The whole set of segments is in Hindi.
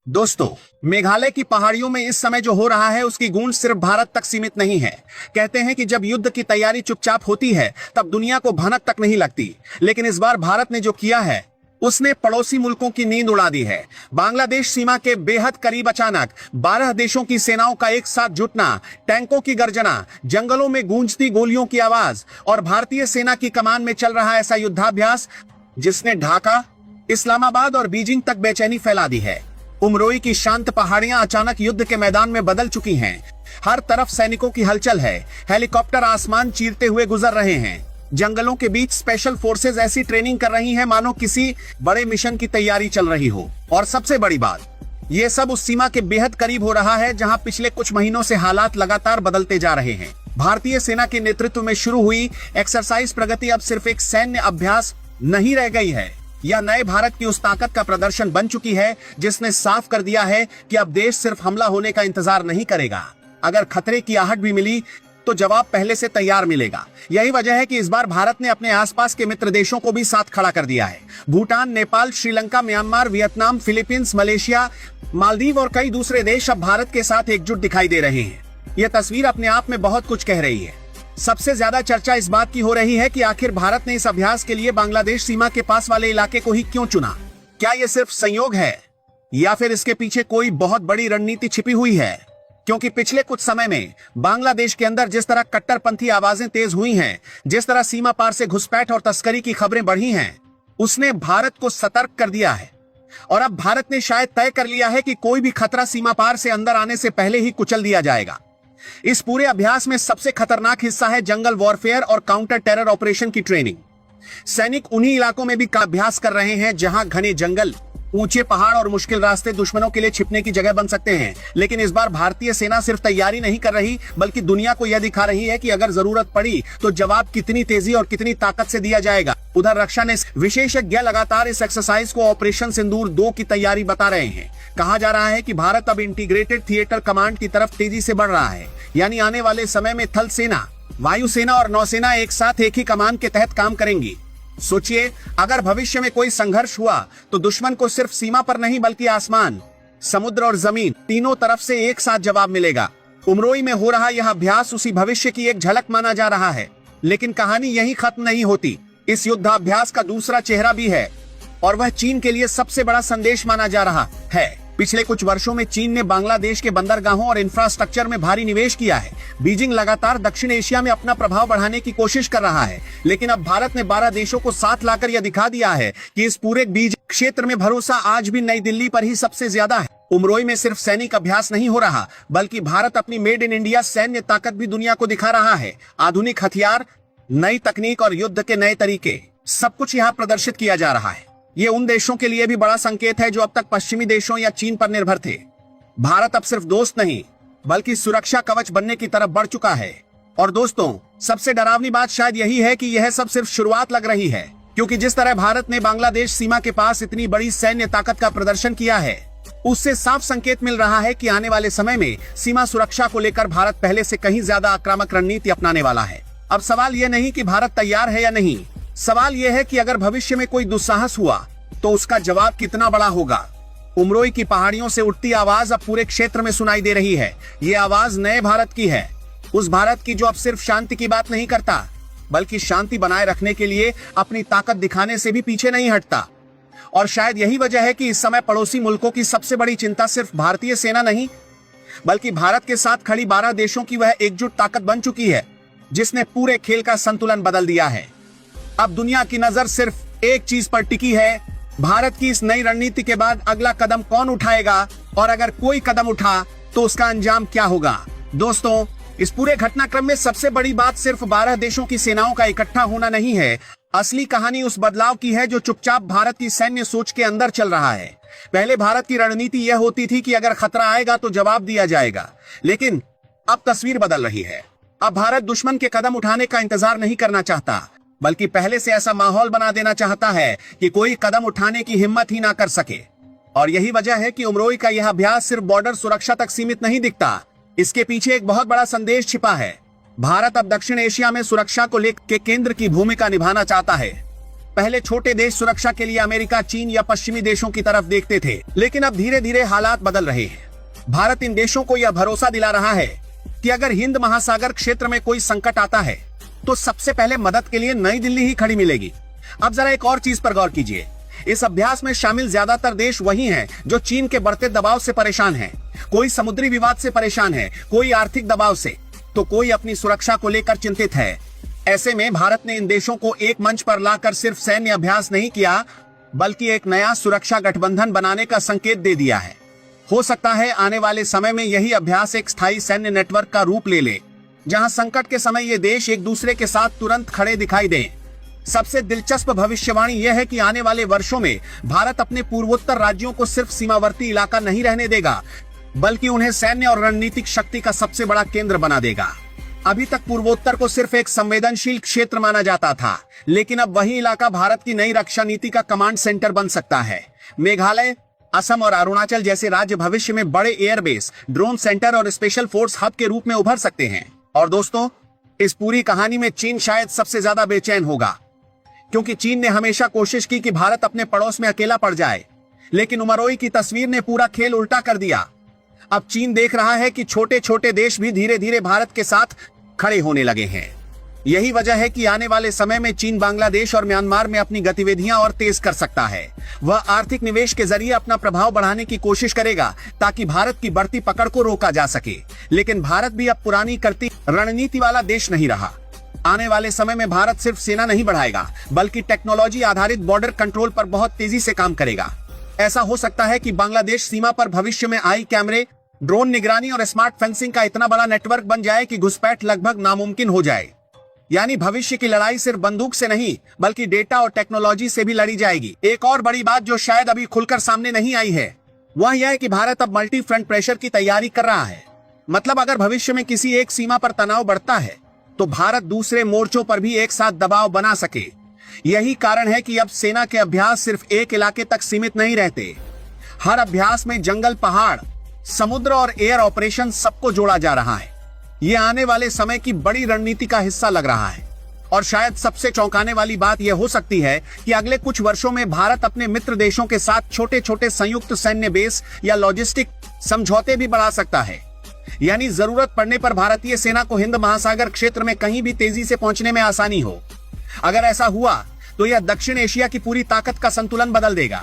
दोस्तों, मेघालय की पहाड़ियों में इस समय जो हो रहा है उसकी गूंज सिर्फ भारत तक सीमित नहीं है। कहते हैं कि जब युद्ध की तैयारी चुपचाप होती है तब दुनिया को भनक तक नहीं लगती, लेकिन इस बार भारत ने जो किया है उसने पड़ोसी मुल्कों की नींद उड़ा दी है। बांग्लादेश सीमा के बेहद करीब अचानक 12 देशों की सेनाओं का एक साथ जुटना, टैंकों की गर्जना, जंगलों में गूंजती गोलियों की आवाज और भारतीय सेना की कमान में चल रहा ऐसा युद्धाभ्यास जिसने ढाका, इस्लामाबाद और बीजिंग तक बेचैनी फैला दी है। उमरोई की शांत पहाड़ियां अचानक युद्ध के मैदान में बदल चुकी हैं। हर तरफ सैनिकों की हलचल है। हेलीकॉप्टर आसमान चीरते हुए गुजर रहे हैं। जंगलों के बीच स्पेशल फोर्सेज ऐसी ट्रेनिंग कर रही हैं मानो किसी बड़े मिशन की तैयारी चल रही हो। और सबसे बड़ी बात, ये सब उस सीमा के बेहद करीब हो रहा है जहां पिछले कुछ महीनों से हालात लगातार बदलते जा रहे हैं। भारतीय सेना के नेतृत्व में शुरू हुई एक्सरसाइज प्रगति अब सिर्फ एक सैन्य अभ्यास नहीं रह गई है। यह नए भारत की उस ताकत का प्रदर्शन बन चुकी है जिसने साफ कर दिया है कि अब देश सिर्फ हमला होने का इंतजार नहीं करेगा। अगर खतरे की आहट भी मिली तो जवाब पहले से तैयार मिलेगा। यही वजह है कि इस बार भारत ने अपने आसपास के मित्र देशों को भी साथ खड़ा कर दिया है। Bhutan, Nepal, Sri Lanka, Myanmar, Vietnam, Philippines, Malaysia, Maldives और कई दूसरे देश अब भारत के साथ एकजुट दिखाई दे रहे हैं। यह तस्वीर अपने आप में बहुत कुछ कह रही है। सबसे ज्यादा चर्चा इस बात की हो रही है कि आखिर भारत ने इस अभ्यास के लिए बांग्लादेश सीमा के पास वाले इलाके को ही क्यों चुना। क्या यह सिर्फ संयोग है या फिर इसके पीछे कोई बहुत बड़ी रणनीति छिपी हुई है? क्योंकि पिछले कुछ समय में बांग्लादेश के अंदर जिस तरह कट्टरपंथी आवाजें तेज हुई हैं, जिस तरह सीमा पार से घुसपैठ और तस्करी की खबरें बढ़ी हैं, उसने भारत को सतर्क कर दिया है। और अब भारत ने शायद तय कर लिया है कि कोई भी खतरा सीमा पार से अंदर आने से पहले ही कुचल दिया जाएगा। इस पूरे अभ्यास में सबसे खतरनाक हिस्सा है जंगल वॉरफेयर और काउंटर टेरर ऑपरेशन की ट्रेनिंग। सैनिक उन्हीं इलाकों में भी अभ्यास कर रहे हैं जहां घने जंगल, ऊंचे पहाड़ और मुश्किल रास्ते दुश्मनों के लिए छिपने की जगह बन सकते हैं। लेकिन इस बार भारतीय सेना सिर्फ तैयारी नहीं कर रही बल्कि दुनिया को यह दिखा रही है कि अगर जरूरत पड़ी तो जवाब कितनी तेजी और कितनी ताकत से दिया जाएगा। उधर रक्षा ने विशेषज्ञ लगातार इस एक्सरसाइज को ऑपरेशन सिंदूर 2 की तैयारी बता रहे हैं। कहा जा रहा है कि भारत अब इंटीग्रेटेड थिएटर कमांड की तरफ तेजी से बढ़ रहा है, यानी आने वाले समय में थल सेना, वायुसेना और नौसेना एक साथ एक ही कमान के तहत काम करेंगी। सोचिए, अगर भविष्य में कोई संघर्ष हुआ तो दुश्मन को सिर्फ सीमा पर नहीं बल्कि आसमान, समुद्र और जमीन तीनों तरफ से एक साथ जवाब मिलेगा। उमरोई में हो रहा यह अभ्यास उसी भविष्य की एक झलक माना जा रहा है। लेकिन कहानी यही खत्म नहीं होती। इस युद्धाभ्यास का दूसरा चेहरा भी है और वह चीन के लिए सबसे बड़ा संदेश माना जा रहा है। पिछले कुछ वर्षों में चीन ने बांग्लादेश के बंदरगाहों और इंफ्रास्ट्रक्चर में भारी निवेश किया है। बीजिंग लगातार दक्षिण एशिया में अपना प्रभाव बढ़ाने की कोशिश कर रहा है। लेकिन अब भारत ने 12 देशों को साथ लाकर यह दिखा दिया है कि इस पूरे बीज क्षेत्र में भरोसा आज भी नई दिल्ली पर ही सबसे ज्यादा है। उमरोई में सिर्फ सैनिक अभ्यास नहीं हो रहा बल्कि भारत अपनी मेड इन इंडिया सैन्य ताकत भी दुनिया को दिखा रहा है। आधुनिक हथियार, नई तकनीक और युद्ध के नए तरीके, सब कुछ यहाँ प्रदर्शित किया जा रहा है। ये उन देशों के लिए भी बड़ा संकेत है जो अब तक पश्चिमी देशों या चीन पर निर्भर थे। भारत अब सिर्फ दोस्त नहीं बल्कि सुरक्षा कवच बनने की तरफ बढ़ चुका है। और दोस्तों, सबसे डरावनी बात शायद यही है कि यह सब सिर्फ शुरुआत लग रही है, क्योंकि जिस तरह भारत ने बांग्लादेश सीमा के पास इतनी बड़ी सैन्य ताकत का प्रदर्शन किया है, उससे साफ संकेत मिल रहा है कि आने वाले समय में सीमा सुरक्षा को लेकर भारत पहले से कहीं ज्यादा आक्रामक रणनीति अपनाने वाला है। अब सवाल यह नहीं कि भारत तैयार है या नहीं, सवाल यह है कि अगर भविष्य में कोई दुस्साहस हुआ तो उसका जवाब कितना बड़ा होगा। उमरोई की पहाड़ियों से उठती आवाज अब पूरे क्षेत्र में सुनाई दे रही है। ये आवाज नए भारत की है, उस भारत की जो अब सिर्फ शांति की बात नहीं करता बल्कि शांति बनाए रखने के लिए अपनी ताकत दिखाने से भी पीछे नहीं हटता। और शायद यही वजह है कि इस समय पड़ोसी मुल्कों की सबसे बड़ी चिंता सिर्फ भारतीय सेना नहीं बल्कि भारत के साथ खड़ी 12 देशों की वह एकजुट ताकत बन चुकी है जिसने पूरे खेल का संतुलन बदल दिया है। अब दुनिया की नजर सिर्फ एक चीज पर टिकी है, भारत की इस नई रणनीति के बाद अगला कदम कौन उठाएगा और अगर कोई कदम उठा तो उसका अंजाम क्या होगा। दोस्तों, इस पूरे घटनाक्रम में सबसे बड़ी बात सिर्फ 12 देशों की सेनाओं का इकट्ठा होना नहीं है। असली कहानी उस बदलाव की है जो चुपचाप भारत की सैन्य सोच के अंदर चल रहा है। पहले भारत की रणनीति यह होती थी कि अगर खतरा आएगा तो जवाब दिया जाएगा, लेकिन अब तस्वीर बदल रही है। अब भारत दुश्मन के कदम उठाने का इंतजार नहीं करना चाहता बल्कि पहले से ऐसा माहौल बना देना चाहता है कि कोई कदम उठाने की हिम्मत ही ना कर सके। और यही वजह है कि उमरोई का यह अभ्यास सिर्फ बॉर्डर सुरक्षा तक सीमित नहीं दिखता, इसके पीछे एक बहुत बड़ा संदेश छिपा है। भारत अब दक्षिण एशिया में सुरक्षा को लेकर केंद्र की भूमिका निभाना चाहता है। पहले छोटे देश सुरक्षा के लिए अमेरिका, चीन या पश्चिमी देशों की तरफ देखते थे, लेकिन अब धीरे धीरे हालात बदल रहे हैं। भारत इन देशों को यह भरोसा दिला रहा है कि अगर हिंद महासागर क्षेत्र में कोई संकट आता है तो सबसे पहले मदद के लिए नई दिल्ली ही खड़ी मिलेगी। अब जरा एक और चीज पर गौर कीजिए। इस अभ्यास में शामिल ज्यादातर देश वही हैं जो चीन के बढ़ते दबाव से परेशान हैं। कोई समुद्री विवाद से परेशान है, कोई आर्थिक दबाव से, तो कोई अपनी सुरक्षा को लेकर चिंतित है। ऐसे में भारत ने इन देशों को एक मंच पर लाकर सिर्फ सैन्य अभ्यास नहीं किया, बल्कि एक नया सुरक्षा गठबंधन बनाने का संकेत दे दिया है। हो सकता है आने वाले समय में यही अभ्यास एक स्थायी सैन्य नेटवर्क का रूप ले ले, जहां संकट के समय ये देश एक दूसरे के साथ तुरंत खड़े दिखाई दें। सबसे दिलचस्प भविष्यवाणी यह है कि आने वाले वर्षों में भारत अपने पूर्वोत्तर राज्यों को सिर्फ सीमावर्ती इलाका नहीं रहने देगा, बल्कि उन्हें सैन्य और रणनीतिक शक्ति का सबसे बड़ा केंद्र बना देगा। अभी तक पूर्वोत्तर को सिर्फ एक संवेदनशील क्षेत्र माना जाता था, लेकिन अब वही इलाका भारत की नई रक्षा नीति का कमांड सेंटर बन सकता है। मेघालय, असम और अरुणाचल जैसे राज्य भविष्य में बड़े एयरबेस, ड्रोन सेंटर और स्पेशल फोर्स हब के रूप में उभर सकते हैं। और दोस्तों, इस पूरी कहानी में चीन शायद सबसे ज्यादा बेचैन होगा, क्योंकि चीन ने हमेशा कोशिश की कि भारत अपने पड़ोस में अकेला पड़ जाए, लेकिन उमरोई की तस्वीर ने पूरा खेल उल्टा कर दिया। अब चीन देख रहा है कि छोटे छोटे देश भी धीरे धीरे भारत के साथ खड़े होने लगे हैं। यही वजह है कि आने वाले समय में चीन बांग्लादेश और म्यांमार में अपनी गतिविधियां और तेज कर सकता है। वह आर्थिक निवेश के जरिए अपना प्रभाव बढ़ाने की कोशिश करेगा ताकि भारत की बढ़ती पकड़ को रोका जा सके। लेकिन भारत भी अब पुरानी करती रणनीति वाला देश नहीं रहा। आने वाले समय में भारत सिर्फ सेना नहीं बढ़ाएगा, बल्कि टेक्नोलॉजी आधारित बॉर्डर कंट्रोल पर बहुत तेजी से काम करेगा। ऐसा हो सकता है कि बांग्लादेश सीमा पर भविष्य में आई कैमरे, ड्रोन निगरानी और स्मार्ट फेंसिंग का इतना बड़ा नेटवर्क बन जाए कि घुसपैठ लगभग नामुमकिन हो जाए। यानी भविष्य की लड़ाई सिर्फ बंदूक से नहीं, बल्कि डेटा और टेक्नोलॉजी से भी लड़ी जाएगी। एक और बड़ी बात जो शायद अभी खुलकर सामने नहीं आई है, वह यह है कि भारत अब मल्टी फ्रंट प्रेशर की तैयारी कर रहा है। मतलब अगर भविष्य में किसी एक सीमा पर तनाव बढ़ता है, तो भारत दूसरे मोर्चों पर भी एक साथ दबाव बना सके। यही कारण है कि अब सेना के अभ्यास सिर्फ एक इलाके तक सीमित नहीं रहते। हर अभ्यास में जंगल, पहाड़, समुद्र और एयर ऑपरेशन सबको जोड़ा जा रहा है। ये आने वाले समय की बड़ी रणनीति का हिस्सा लग रहा है। और शायद सबसे चौंकाने वाली बात यह हो सकती है कि अगले कुछ वर्षों में भारत अपने मित्र देशों के साथ छोटे छोटे संयुक्त सैन्य बेस या लॉजिस्टिक समझौते भी बढ़ा सकता है। यानी जरूरत पड़ने पर भारतीय सेना को हिंद महासागर क्षेत्र में कहीं भी तेजी से पहुंचने में आसानी हो। अगर ऐसा हुआ तो यह दक्षिण एशिया की पूरी ताकत का संतुलन बदल देगा।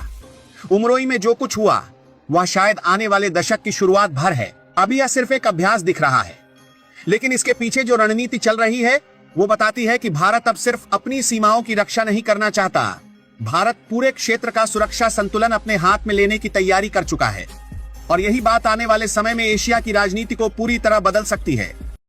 उमरोई में जो कुछ हुआ वह शायद आने वाले दशक की शुरुआत भर है। अभी यह सिर्फ एक अभ्यास दिख रहा है, लेकिन इसके पीछे जो रणनीति चल रही है वो बताती है कि भारत अब सिर्फ अपनी सीमाओं की रक्षा नहीं करना चाहता। भारत पूरे क्षेत्र का सुरक्षा संतुलन अपने हाथ में लेने की तैयारी कर चुका है। और यही बात आने वाले समय में एशिया की राजनीति को पूरी तरह बदल सकती है।